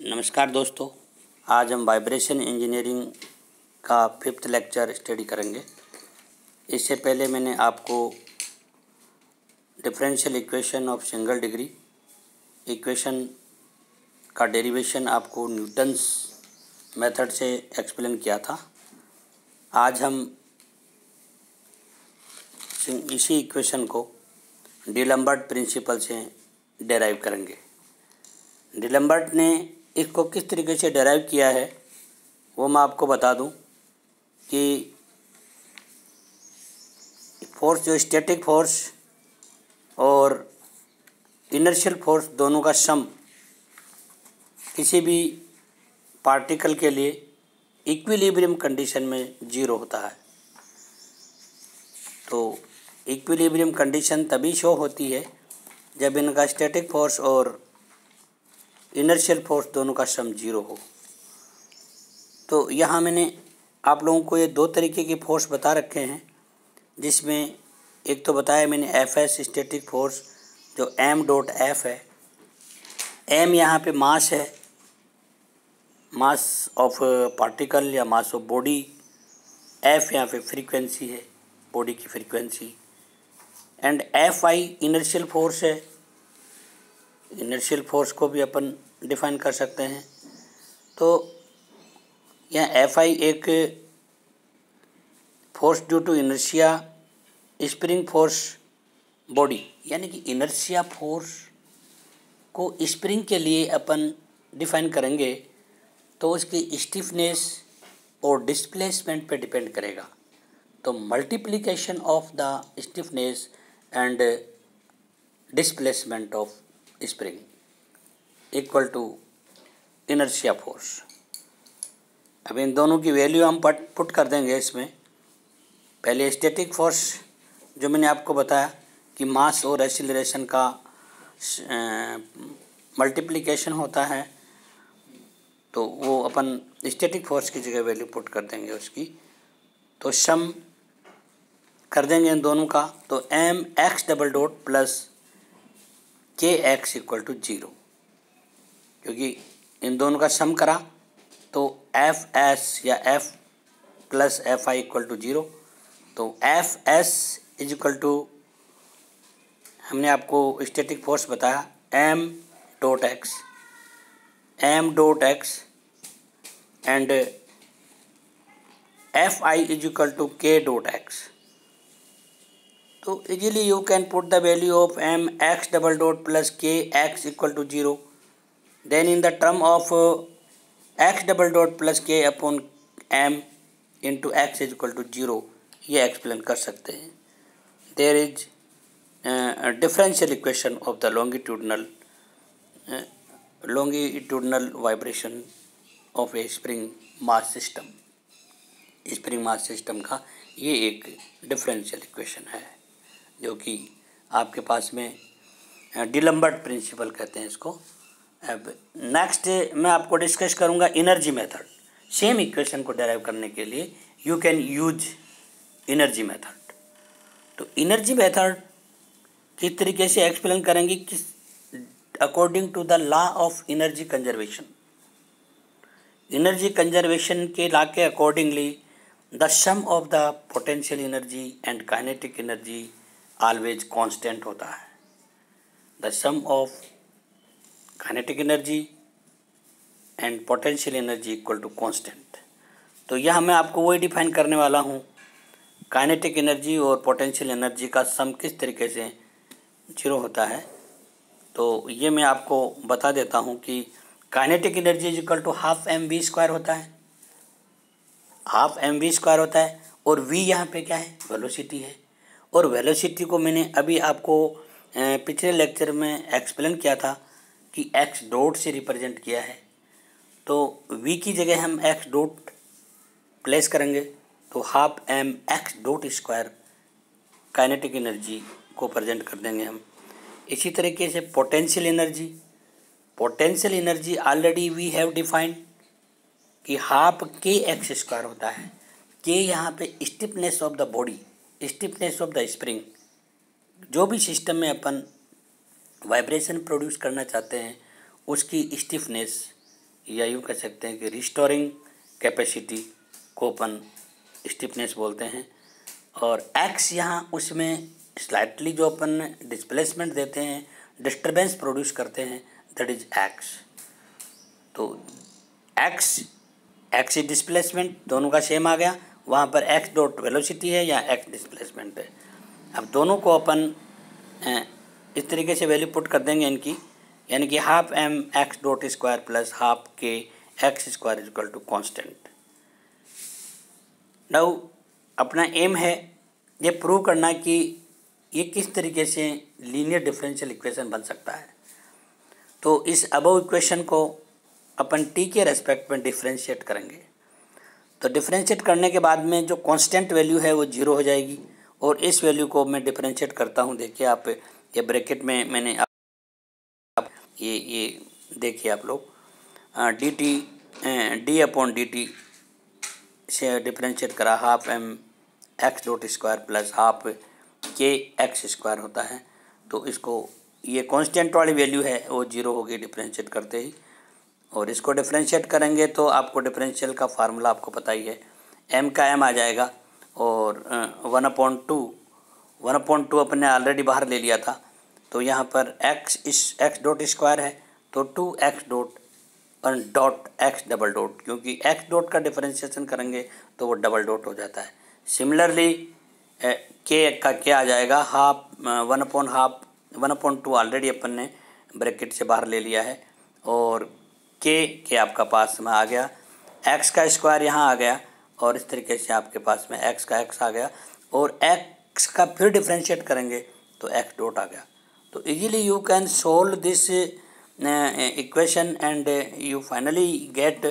नमस्कार दोस्तों, आज हम वाइब्रेशन इंजीनियरिंग का 5th लेक्चर स्टडी करेंगे। इससे पहले मैंने आपको differential equation of single degree equation का डेरिवेशन आपको न्यूटन्स मेथड से एक्सप्लेन किया था। आज हम इसी इक्वेशन को डिलम्बर्ट प्रिंसिपल से डेराइव करेंगे। डिलम्बर्ट ने इसको किस तरीके से डेराइव किया है वो मैं आपको बता दूं कि फोर्स जो स्टैटिक फोर्स और इनर्शियल फोर्स दोनों का सम किसी भी पार्टिकल के लिए इक्विलिब्रियम कंडीशन में जीरो होता है। तो इक्विलिब्रियम कंडीशन तभी शो होती है जब इनका स्टैटिक फोर्स और इनर्शियल फोर्स दोनों का सम जीरो हो। तो यहाँ मैंने आप लोगों को ये दो तरीके के फोर्स बता रखे हैं, जिसमें एक तो बताया मैंने एफ एस स्टैटिक फोर्स जो एम डॉट एफ है। एम यहाँ पे मास है, मास ऑफ पार्टिकल या मास ऑफ बॉडी। एफ यहाँ पे फ्रीक्वेंसी है, बॉडी की frequency. And F I inertial force है। इनर्शियल फोर्स को भी अपन डिफाइन कर सकते हैं। तो यहाँ एफ आई एक force due to inertia spring force body, यानी कि इनर्शिया फोर्स को स्प्रिंग के लिए अपन डिफाइन करेंगे तो उसकी स्टिफनेस और डिस्प्लेसमेंट पे डिपेंड करेगा। तो multiplication of the stiffness and displacement of spring equal to inertia force. अब इन दोनों की वैल्यू हम पुट कर देंगे इसमें। पहले स्टैटिक फोर्स जो मैंने आपको बताया कि मास और एक्सीलरेशन का मल्टीप्लिकेशन होता है, तो वो अपन स्टैटिक फोर्स की जगह वैल्यू पुट कर देंगे उसकी। तो सम कर देंगे इन दोनों का, तो M X double dot plus K X equal to zero, क्योंकि इन दोनों का सम करा तो एफ एस या F plus F I equal to zero. तो F S is equal to, हमने आपको स्टैटिक फोर्स बताया M dot X and F I is equal to K dot X. तो easily you can put the value of m x double dot plus k x equal to 0. Then in the term of x double dot plus k upon m into x is equal to 0, ये explain कर सकते हैं। There is a differential equation of the longitudinal vibration of a spring mass system. Spring mass system का ये एक differential equation है जो कि आपके पास में डिलम्बर्ट प्रिंसिपल कहते हैं इसको। अब नेक्स्ट मैं आपको डिस्कस करूंगा एनर्जी मेथड। सेम इक्वेशन को डेराइव करने के लिए you can use energy method. तो एनर्जी मेथड किस तरीके से एक्सप्लेन करेंगे, किस according to the law of energy conservation. Energy conservation के लॉ के accordingly the sum of the potential energy and kinetic energy always constant होता है। The sum of kinetic energy and potential energy equal to constant. तो यह मैं आपको वही define करने वाला हूँ, काइनेटिक एनर्जी और पोटेंशियल एनर्जी का सम किस तरीके से जीरो होता है। तो ये मैं आपको बता देता हूँ कि kinetic energy is equal to half M V square होता है, हाफ एम वी स्क्वायर होता है। और वी यहाँ पे क्या है, वेलोसिटी है। और वेलोसिटी को मैंने अभी आपको पिछले लेक्चर में एक्सप्लेन किया था कि एक्स डॉट से रिप्रेजेंट किया है। तो वी की जगह हम एक्स डॉट प्लेस करेंगे तो half M X dot square kinetic energy को प्रेजेंट कर देंगे हम। इसी तरीके से potential energy already we have defined कि हाफ के एक्स स्क्वायर होता है। के यहाँ पे stiffness of the body, stiffness of the spring. जो भी सिस्टम में अपन वाइब्रेशन प्रोड्यूस करना चाहते हैं उसकी स्टिफनेस या यूँ कह सकते हैं कि रिस्टोरिंग कैपेसिटी को अपन स्टिफनेस बोलते हैं। और एक्स यहाँ उसमें स्लाइटली जो अपन डिस्प्लेसमेंट देते हैं, डिस्टर्बेंस प्रोड्यूस करते हैं, दैट इज एक्स। तो एक्स डिस्प्लेसमेंट दोनों का सेम आ गया, वहाँ पर एक्स डॉट वेलोसिटी है या एक्स डिस्प्लेसमेंट है। अब दोनों को अपन इस तरीके से वैल्यू पुट कर देंगे इनकी, यानी कि half M X dot square plus half K X square is equal to constant. Now अपना एम है ये प्रूव करना कि ये किस तरीके से लीनियर डिफरेंशियल इक्वेशन बन सकता है। तो इस अबव इक्वेशन को अपन टी के रेस्पेक्ट में डिफरेंशिएट करेंगे। तो डिफरेंशिएट करने के बाद में जो कांस्टेंट वैल्यू है वो जीरो हो जाएगी, और इस वैल्यू को मैं डिफरेंशिएट करता हूँ। देखिए आप ये ब्रैकेट में मैंने आप ये देखिए आप लोग D T D upon D T से डिफरेंशिएट करा, half M X dot square plus half K X square होता है। तो इसको ये कांस्टेंट वाली वैल्यू है वो जीरो होगी डिफरेंशिएट करते ही, और इसको डिफरेंशिएट करेंगे तो आपको डिफरेंशियल का फार्मूला आपको पता ही है, एम का एम आ जाएगा और 1/2 अपन ने ऑलरेडी बाहर ले लिया था। तो यहाँ पर एक्स डॉट स्क्वायर है तो 2x dot x double dot, क्योंकि एक्स डॉट का डिफरेंशिएशन करेंगे तो वो डबल डॉट हो जाता है। सिमिलरली के का क्या आ जाएगा, हाफ 1/2 ऑलरेडी अपन ने ब्रैकेट से बाहर ले लिया है, और के आपका पास में आ गया, एक्स का स्क्वायर यहाँ आ गया, और इस तरीके से आपके पास में एक्स का एक्स आ गया, और एक्स का फिर डिफरेंशिएट करेंगे तो एक्स डॉट आ गया। तो easily you can solve this equation and you finally get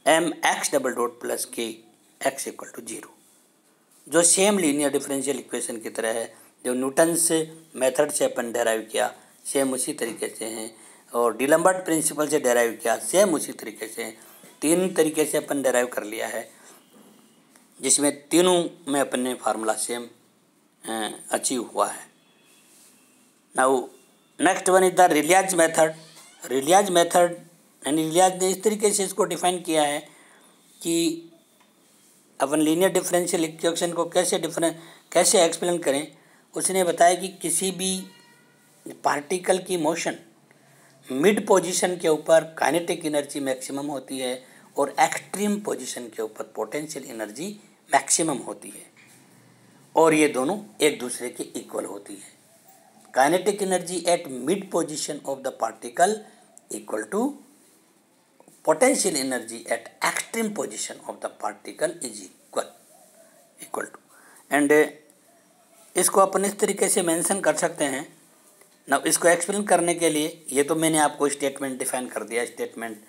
M X double dot plus K X equal to zero, जो सेम लीनियर डिफरेंशियल इक्वेशन की तरह है, जो न्यूटन्स मेथड से अपन डेराइव किया सेम उसी तरीके से हैं, और डिलम्बर्ट प्रिंसिपल से डेराइव किया सेम उसी तरीके से, तीन तरीके से अपन डेराइव कर लिया है, जिसमें तीनों में अपन ने फार्मूला सेम अचीव हुआ है। Now next one is the Rayleigh's method. Rayleigh's method यानी रिलियाज ने इस तरीके से इसको डिफाइन किया है कि अपन लीनियर डिफरेंशियल इक्वेशन को कैसे एक्सप्लेन करें। उसने बताया कि किसी भी पार्टिकल की मोशन मिड पोजीशन के ऊपर काइनेटिक एनर्जी मैक्सिमम होती है, और एक्सट्रीम पोजीशन के ऊपर पोटेंशियल एनर्जी मैक्सिमम होती है, और ये दोनों एक दूसरे के इक्वल होती है। Kinetic energy at mid position of the particle equal to potential energy at extreme position of the particle is equal to, and इसको अपन इस तरीके से मेंशन कर सकते हैं। ना इसको एक्सप्लेन करने के लिए ये तो मैंने आपको स्टेटमेंट डिफाइन कर दिया, स्टेटमेंट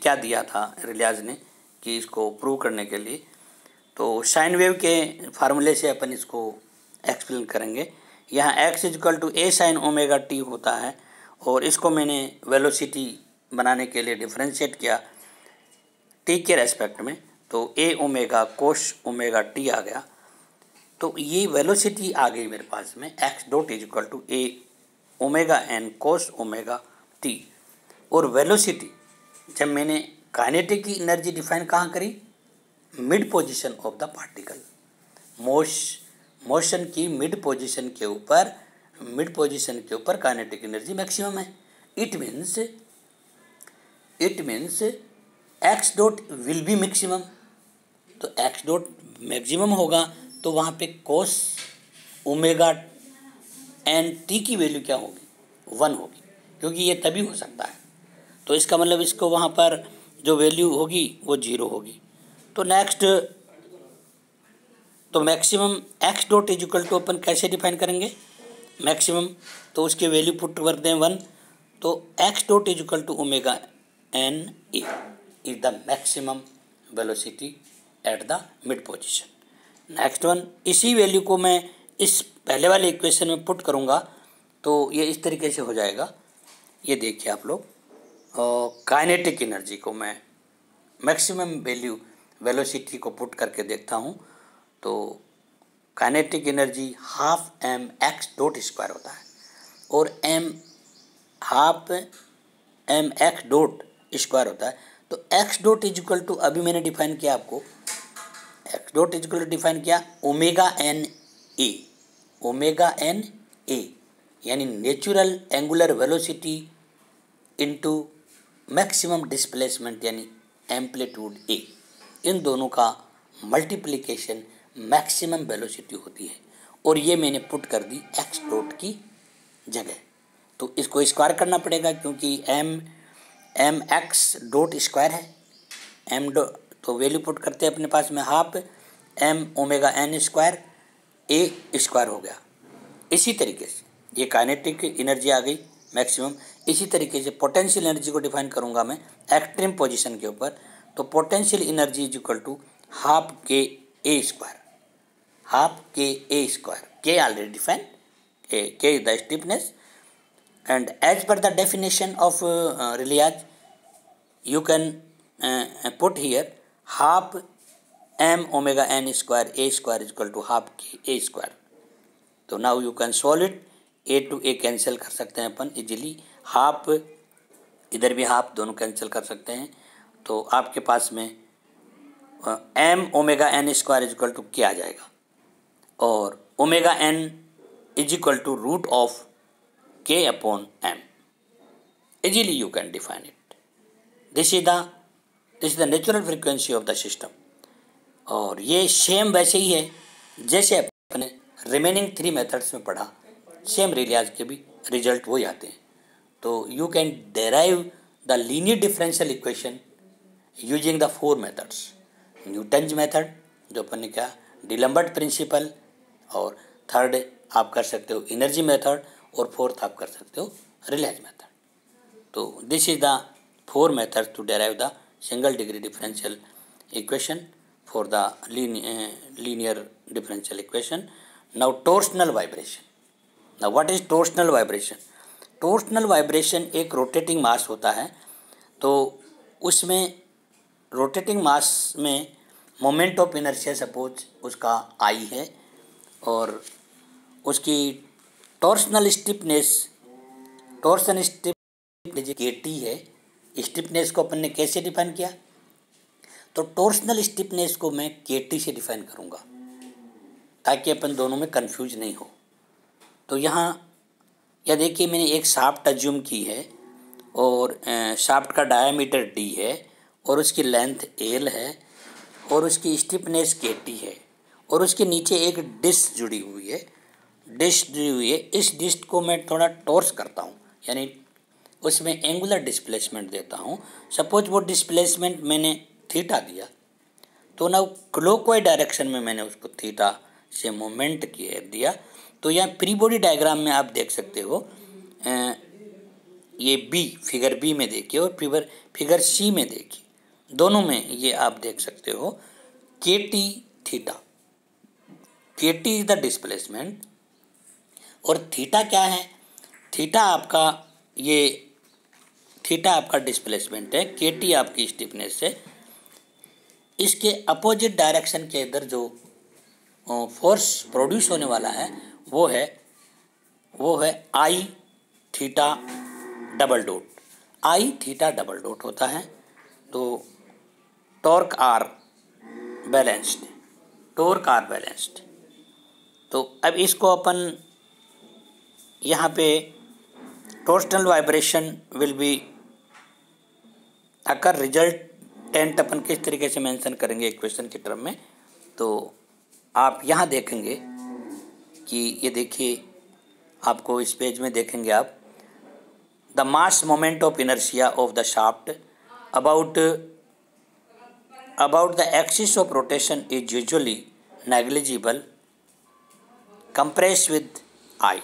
क्या दिया था रिलियाज ने कि इसको प्रूव करने के लिए। तो साइन वेव के फार्मूले से अपन इसको एक्सप्लेन करेंगे। यहाँ x equal to A sine omega T होता है, और इसको मैंने वेलोसिटी बनाने के लिए डिफरेंशिएट किया टी के रेस्पेक्ट में, तो A omega cos omega T आ गया। तो ये वेलोसिटी आ गई मेरे पास में, X dot is equal to A omega N cos omega T. और वेलोसिटी जब मैंने काइनेटिक की एनर्जी डिफाइन कहाँ करी, mid position of the particle, motion की मिड पोजीशन के ऊपर काइनेटिक एनर्जी मैक्सिमम है। It means X dot will be maximum. तो एक्स डॉट मैक्सिमम होगा तो वहाँ पे कोस ओमेगा एन टी की वैल्यू क्या होगी, 1 होगी, क्योंकि ये तभी हो सकता है। तो इसका मतलब इसको वहाँ पर जो वैल्यू होगी वो 0 होगी। तो नेक्स्ट, तो maximum X dot is equal to अपन कैसे डिफाइन करेंगे मैक्सिमम, तो उसके वैल्यू पुट कर दें 1, तो X dot is equal to omega N A is the maximum velocity at the mid position. Next one, इसी वैल्यू को मैं इस पहले वाले इक्वेशन में पुट करूँगा तो ये इस तरीके से हो जाएगा। ये देखिए आप लोग, काइनेटिक एनर्जी को मैं मैक्सिमम वैल्यू वेलोसिटी को पुट करके देखता हूँ, तो kinetic energy half M X dot square होता है, और half M X dot square होता है। तो X dot is equal to, अभी मैंने डिफाइन किया आपको, X dot is equal to define किया omega N A, omega N A यानी natural angular velocity into maximum displacement यानी एम्पलीट्यूड ए, इन दोनों का मल्टीप्लिकेशन मैक्सिमम वेलोसिटी होती है। और ये मैंने पुट कर दी एक्स डॉट की जगह। तो इसको स्क्वायर करना पड़ेगा क्योंकि एम एक्स डॉट स्क्वायर है, एम डॉ, तो वैल्यू पुट करते हैं अपने पास में half M omega N square A square हो गया। इसी तरीके से ये काइनेटिक एनर्जी आ गई मैक्सिमम। इसी तरीके से पोटेंशियल एनर्जी को डिफाइन करूंगा मैं एक्सट्रीम पोजीशन के ऊपर। तो potential energy is equal to half K A square, half K A square, K already define, K is the stiffness and as per the definition of Rayleigh's you can put here half m omega n square a square is equal to half k a square। तो now you can solve it, a to a cancel कर सकते हैं अपन easily, half इधर भी half, दोनों cancel कर सकते हैं। तो आपके पास में m omega n square is equal to क्या आ जाएगा, और omega n is equal to root of k upon m, easily you can define it. This is the natural frequency of the system. और ये सेम वैसे ही है जैसे अपने रिमेनिंग 3 मेथड्स में पढ़ा, सेम रिलियाज के भी रिजल्ट वही आते हैं। तो you can derive the linear differential equation using the 4 methods, Newton's method जो अपन ने क्या, डिलम्बर्ट प्रिंसिपल, और थर्ड आप कर सकते हो एनर्जी मेथड, और फोर्थ आप कर सकते हो रिलियाज मेथड। तो this is the 4 methods to derive the single degree differential equation for the linear differential equation. Now torsional vibration. Now what is torsional vibration? Torsional vibration एक rotating mass होता है। तो उसमें rotating mass में moment of inertia suppose उसका I है, और उसकी torsional stiffness KT है। स्टिफनेस को अपन ने कैसे डिफाइन किया, तो टॉर्सनल स्टिफनेस को मैं केटी से डिफाइन करूंगा ताकि अपन दोनों में कंफ्यूज नहीं हो। तो यहाँ यह देखिए मैंने एक शाफ्ट अज्यूम की है, और शाफ्ट का डायामीटर डी है, और उसकी लेंथ एल है, और उसकी स्टिफनेस केटी है, और उसके नीचे एक डिस्क जुड़ी हुई है, इस डिस्क को मैं थोड़ा टॉर्स करता हूँ, यानी उसमें एंगुलर डिस्प्लेसमेंट देता हूँ। सपोज वो डिस्प्लेसमेंट मैंने थीटा दिया, तो ना क्लॉकवाइज डायरेक्शन में मैंने उसको थीटा से मोमेंट किए दिया। तो यहाँ प्री बॉडी डायग्राम में आप देख सकते हो, ये बी, फिगर बी में देखिए और फिगर सी में देखिए, दोनों में ये आप देख सकते हो के टी थीटा, के टी इज द डिस्प्लेसमेंट, और थीटा क्या है, थीटा आपका डिस्प्लेसमेंट है, के टी आपकी स्टिफनेस है। इसके अपोजिट डायरेक्शन के इधर जो फोर्स प्रोड्यूस होने वाला है वो है आई थीटा डबल डॉट, आई थीटा डबल डॉट होता है। तो टॉर्क आर बैलेंस्ड, तो अब इसको अपन यहाँ पे torsional vibration will be occur resultant अपन किस तरीके से मेंशन करेंगे इक्वेशन के टर्म में। तो आप यहाँ देखेंगे कि ये देखिए, आपको इस पेज में देखेंगे आप, the mass moment of inertia of the shaft about the axis of rotation is usually negligible compress with I,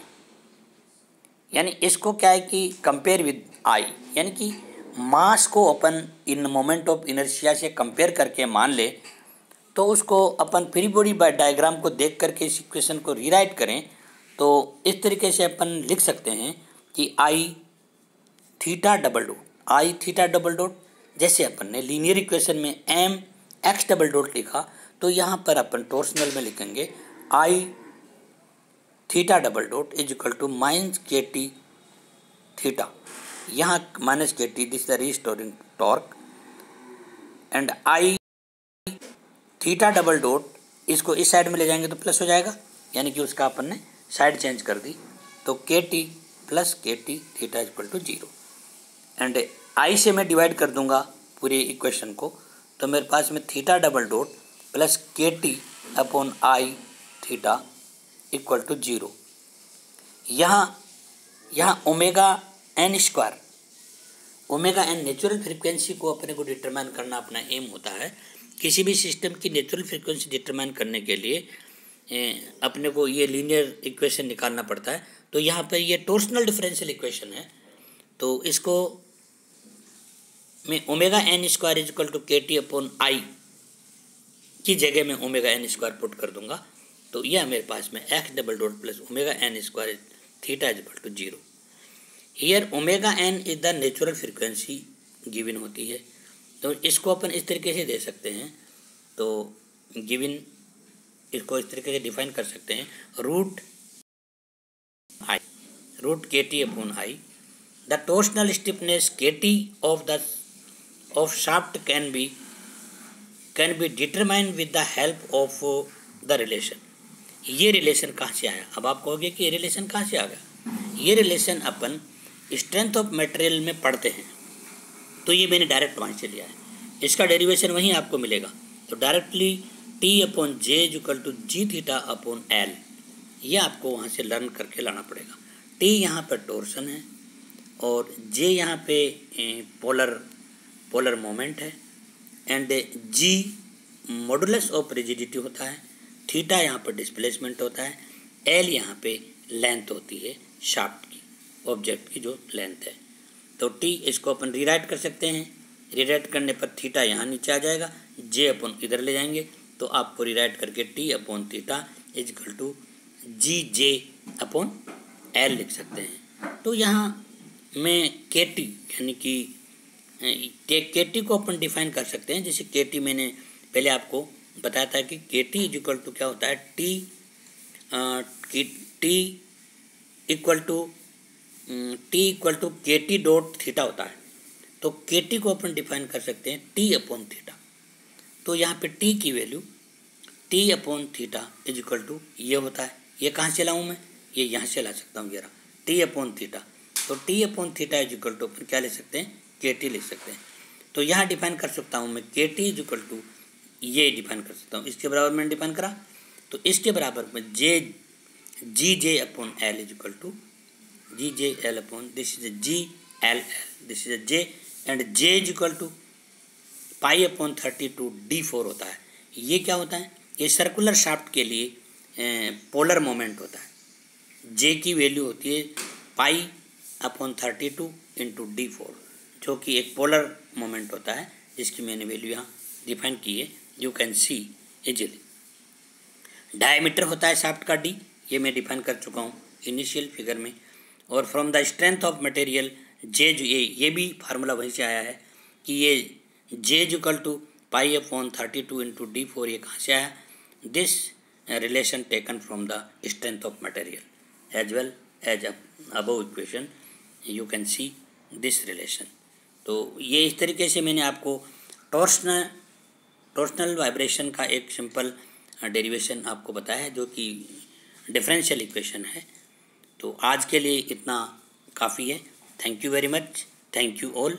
यानी इसको क्या है कि कंपेयर विद आई, यानी कि मास को अपन इन मोमेंट ऑफ इनर्शिया से कंपेयर करके मान ले, तो उसको अपन फ्री बॉडी डायग्राम को देख करके इस इक्वेशन को रीराइट करें तो इस तरीके से अपन लिख सकते हैं कि आई थीटा डबल डॉट, जैसे अपन ने लीनियर इक्वेशन में एम एक्स डबल डॉट लिखा, तो यहाँ पर अपन टॉर्सनल में लिखेंगे I theta double dot is equal to minus K T theta, यहाँ minus K T, this the restoring torque and I theta double dot, इसको इस साइड में ले जाएंगे तो प्लस हो जाएगा, यानी कि उसका अपन ने साइड चेंज कर दी, तो K T plus K T theta equal to 0 and I से मैं डिवाइड कर दूंगा पूरी इक्वेशन को, तो मेरे पास में theta double dot plus K T upon I theta equal to 0। यहाँ omega N square, omega N natural frequency को अपने को डिटरमाइन करना अपना एम होता है। किसी भी सिस्टम की नेचुरल फ्रीक्वेंसी डिटरमाइन करने के लिए अपने को ये लीनियर इक्वेशन निकालना पड़ता है। तो यहाँ पर ये टॉर्सनल डिफरेंशियल इक्वेशन है, तो इसको मैं omega N square is equal to K T upon I की जगह में ओमेगा एन स्क्वायर पुट कर दूंगा, तो यह मेरे पास में X double dot plus omega N square theta is equal to 0। Here omega N is the natural frequency given होती है, तो इसको अपन इस तरीके से दे सकते हैं। तो गिवन इसको इस तरीके से डिफाइन कर सकते हैं, root K T upon I, the torsional stiffness K T of shaft can be determined with the help of the relation. ये रिलेशन कहाँ से आया? अब आप कहोगे कि ये रिलेशन कहाँ से आ गया? ये relation upon strength of material में पढ़ते हैं, तो ये मैंने डायरेक्ट वहाँ से लिया है, इसका डेरिवेशन वहीं आपको मिलेगा। तो directly T upon J equal to G theta upon L, ये आपको वहाँ से लर्न करके लाना पड़ेगा। टी यहाँ पर टॉर्सन है और जे यहाँ पे पोलर मोमेंट है and G modulus of rigidity होता है, थीटा यहाँ पर डिस्प्लेसमेंट होता है, एल यहाँ पे लेंथ होती है शाफ्ट की, ऑब्जेक्ट की जो लेंथ है। तो टी इसको अपन रीराइट कर सकते हैं, रीराइट करने पर थीटा यहाँ नीचे आ जाएगा, जे अपॉन इधर ले जाएंगे तो आपको रीराइट करके T upon theta is equal to G J upon L लिख सकते हैं। तो यहाँ मैं के टी यानी कि के टी को अपन डिफाइन कर सकते हैं, जैसे के टी मैंने पहले आपको बताया था कि के टी इज इक्वल टू क्या होता है, T equal to K T dot theta होता है। तो के टी को अपन डिफाइन कर सकते हैं टी अपॉन थीटा, तो यहाँ पे टी की value T upon theta is equal to ये होता है। ये कहाँ से लाऊँ मैं? ये यहाँ से ला सकता हूँ, ये रहा टी अपॉन थीटा। तो T upon theta is equal to अपन क्या ले सकते हैं, के टी लिख सकते हैं। तो यहाँ डिफाइन कर सकता हूँ मैं के टी इज इक्वल टू, ये डिफाइन कर सकता हूँ, इसके बराबर मैंने डिफाइन करा, तो इसके बराबर में G J upon L is equal to G J L upon this is G L L, this is J and J is equal to pi upon 32 D4 होता है। ये क्या होता है? ये सर्कुलर शाफ्ट के लिए पोलर मोमेंट होता है। जे की वैल्यू होती है पाई अपॉन 32 इंटू D4, जो कि एक पोलर मोमेंट होता है, जिसकी मैंने वैल्यू यहाँ डिफाइन की है, you can C easily. Diameter होता है शाफ्ट का डी, ये मैं डिफाइन कर चुका हूँ इनिशियल फिगर में। और from the strength of material J, जो ये भी फार्मूला वहीं से आया है कि ये J equal to pi upon 32 into D4, ये कहाँ से आया? This relation taken from the strength of material as well as above equation, you can see this relation. तो ये इस तरीके से मैंने आपको टॉर्सनल वाइब्रेशन का एक सिंपल डेरिवेशन आपको बताया है, जो कि डिफरेंशियल इक्वेशन है। तो आज के लिए इतना काफ़ी है। Thank you very much, thank you all.